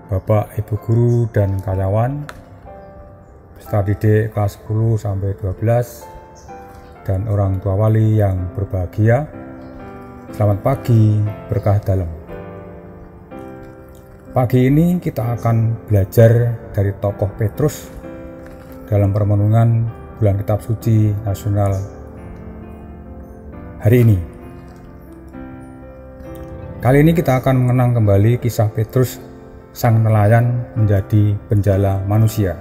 Bapak, Ibu guru dan karyawan, peserta didik kelas 10 sampai 12 dan orang tua wali yang berbahagia. Selamat pagi, berkah dalam. Pagi ini kita akan belajar dari tokoh Petrus dalam permenungan bulan kitab suci nasional hari ini. Kali ini kita akan mengenang kembali kisah Petrus, sang nelayan menjadi penjala manusia.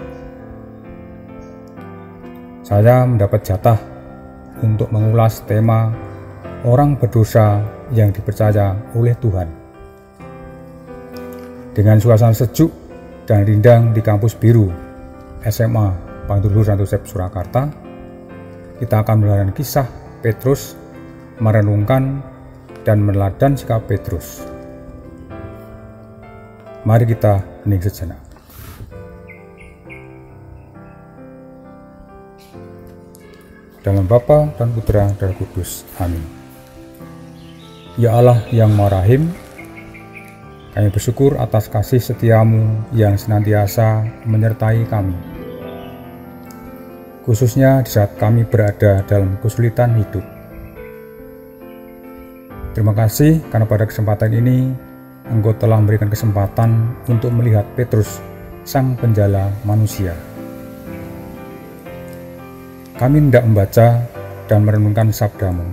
Saya mendapat jatah untuk mengulas tema orang berdosa yang dipercaya oleh Tuhan. Dengan suasana sejuk dan rindang di kampus biru SMA Pantur Santo Yosef Surakarta, kita akan melihat kisah Petrus, merenungkan dan meneladani sikap Petrus. Mari kita hening sejenak. Dalam Bapa dan Putra dan Roh Kudus. Amin. Ya Allah yang Maha Rahim, kami bersyukur atas kasih setiamu yang senantiasa menyertai kami, khususnya di saat kami berada dalam kesulitan hidup. Terima kasih karena pada kesempatan ini Engkau telah memberikan kesempatan untuk melihat Petrus, sang penjala manusia. Kami hendak membaca dan merenungkan sabdamu.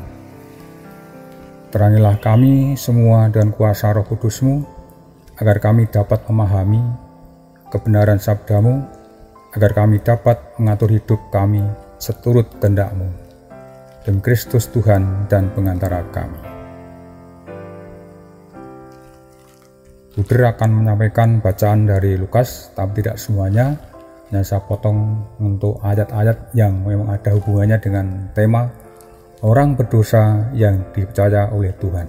Terangilah kami semua dengan kuasa Roh Kudus-Mu, agar kami dapat memahami kebenaran sabdamu, agar kami dapat mengatur hidup kami seturut kehendak-Mu. Demi Kristus Tuhan dan pengantara kami. Buder akan menyampaikan bacaan dari Lukas, tapi tidak semuanya. Hanya saya potong untuk ayat-ayat yang memang ada hubungannya dengan tema orang berdosa yang dipercaya oleh Tuhan.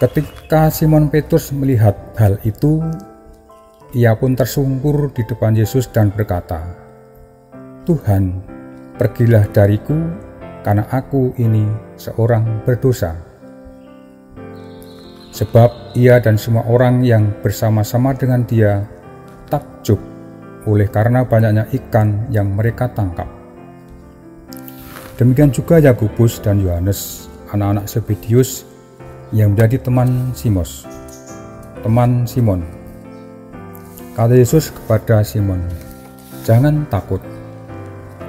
Ketika Simon Petrus melihat hal itu, ia pun tersungkur di depan Yesus dan berkata, "Tuhan, pergilah dariku, karena aku ini seorang berdosa." Sebab ia dan semua orang yang bersama-sama dengan dia takjub oleh karena banyaknya ikan yang mereka tangkap. Demikian juga Yakobus dan Yohanes, anak-anak Zebedius, yang menjadi teman Simon. Kata Yesus kepada Simon, "Jangan takut,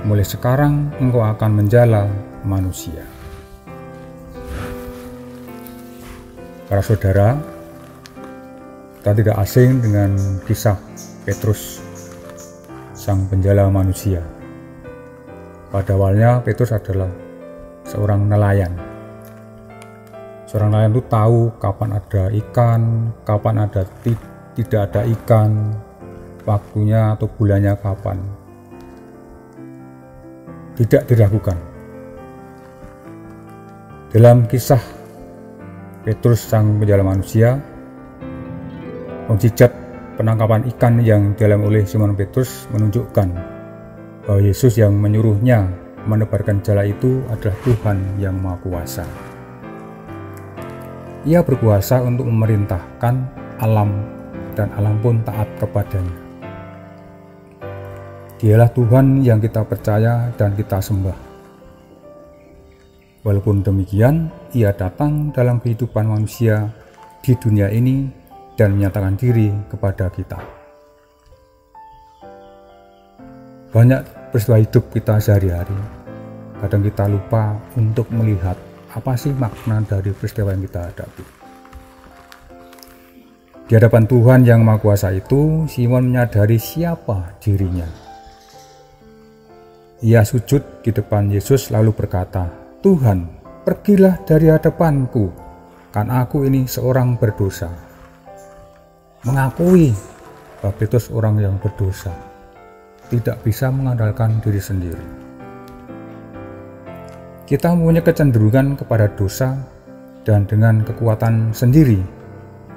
mulai sekarang engkau akan menjala manusia." Para saudara, kita tidak asing dengan kisah Petrus, sang penjala manusia. Pada awalnya Petrus adalah seorang nelayan. Seorang nelayan itu tahu kapan ada ikan, kapan tidak ada ikan, waktunya atau bulannya kapan. Tidak diragukan. Dalam kisah Petrus, sang penjala manusia, mukjizat penangkapan ikan yang dialami oleh Simon Petrus menunjukkan bahwa Yesus yang menyuruhnya menebarkan jala itu adalah Tuhan yang Maha Kuasa. Ia berkuasa untuk memerintahkan alam, dan alam pun taat kepadanya. Dialah Tuhan yang kita percaya dan kita sembah. Walaupun demikian, ia datang dalam kehidupan manusia di dunia ini dan menyatakan diri kepada kita. Banyak peristiwa hidup kita sehari-hari, kadang kita lupa untuk melihat apa sih makna dari peristiwa yang kita hadapi. Di hadapan Tuhan yang Maha Kuasa itu, Simon menyadari siapa dirinya. Ia sujud di depan Yesus lalu berkata, "Tuhan, pergilah dari hadapanku, karena aku ini seorang berdosa." Mengakui bahwa Petrus orang yang berdosa, tidak bisa mengandalkan diri sendiri. Kita mempunyai kecenderungan kepada dosa, dan dengan kekuatan sendiri,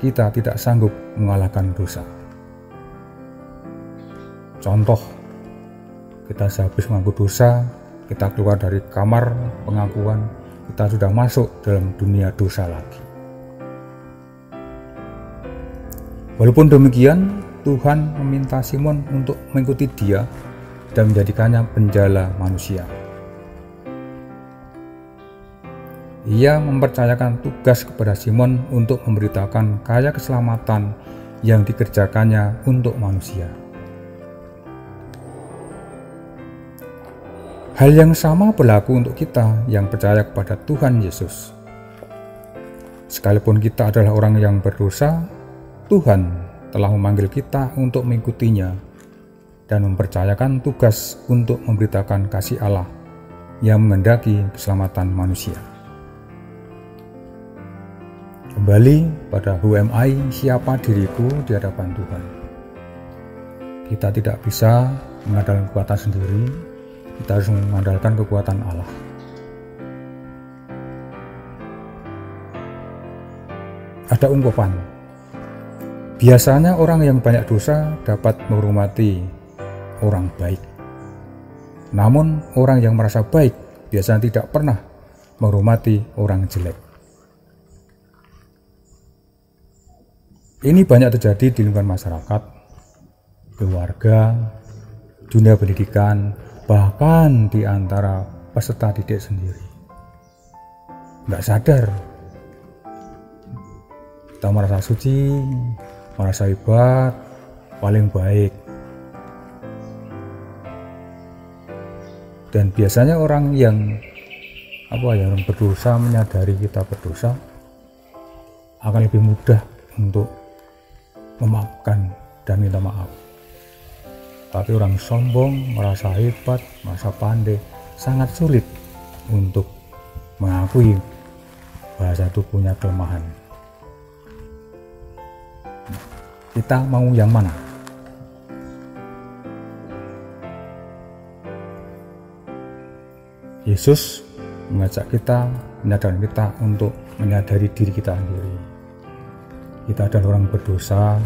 kita tidak sanggup mengalahkan dosa. Contoh, kita sehabis mengaku dosa, kita keluar dari kamar pengakuan, kita sudah masuk dalam dunia dosa lagi. Walaupun demikian, Tuhan meminta Simon untuk mengikuti dia dan menjadikannya penjala manusia. Ia mempercayakan tugas kepada Simon untuk memberitakan karya keselamatan yang dikerjakannya untuk manusia. Hal yang sama berlaku untuk kita yang percaya kepada Tuhan Yesus. Sekalipun kita adalah orang yang berdosa, Tuhan telah memanggil kita untuk mengikutinya dan mempercayakan tugas untuk memberitakan kasih Allah yang menghendaki keselamatan manusia. Kembali pada who am I, siapa diriku di hadapan Tuhan. Kita tidak bisa mengandalkan kekuatan sendiri, kita harus mengandalkan kekuatan Allah. Ada ungkapan, biasanya orang yang banyak dosa dapat menghormati orang baik. Namun orang yang merasa baik biasanya tidak pernah menghormati orang jelek. Ini banyak terjadi di lingkungan masyarakat, keluarga, dunia pendidikan, bahkan di antara peserta didik sendiri. Nggak sadar, kita merasa suci, merasa hebat, paling baik. Dan biasanya orang yang berdosa menyadari kita berdosa akan lebih mudah untuk memaafkan dan minta maaf. Tapi orang sombong, merasa hebat, merasa pandai, sangat sulit untuk mengakui bahasa itu punya kelemahan. Kita mau yang mana? Yesus mengajak kita, menyadarkan kita untuk menyadari diri kita sendiri. Kita adalah orang berdosa,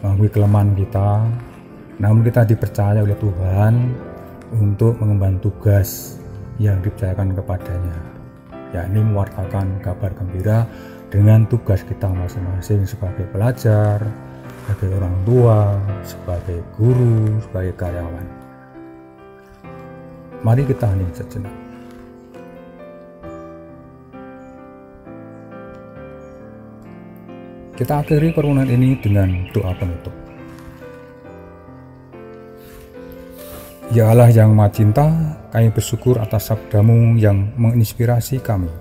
mengakui kelemahan kita, namun kita dipercaya oleh Tuhan untuk mengemban tugas yang dipercayakan kepadanya, yakni mewartakan kabar gembira dengan tugas kita masing-masing sebagai pelajar, sebagai orang tua, sebagai guru, sebagai karyawan. Mari kita hening sejenak. Kita akhiri pertemuan ini dengan doa penutup. Ya Allah yang Maha Cinta, kami bersyukur atas sabdamu yang menginspirasi kami.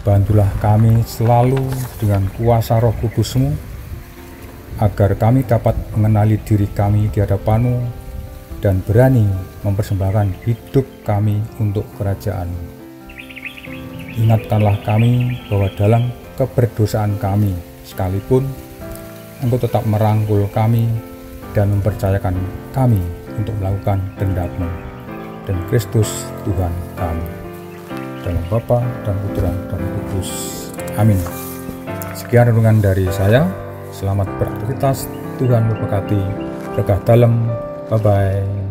Bantulah kami selalu dengan kuasa Roh Kudus-Mu, agar kami dapat mengenali diri kami di hadapan-Mu dan berani mempersembahkan hidup kami untuk kerajaan-Mu. Ingatkanlah kami bahwa dalam keberdosaan kami sekalipun, Engkau tetap merangkul kami dan mempercayakan kami untuk melakukan kehendak-Mu dan Kristus Tuhan kami. Dalam Bapa dan Putra dan Kudus. Amin. Sekian renungan dari saya. Selamat beraktivitas. Tuhan memberkati. Berkah dalam. Bye-bye.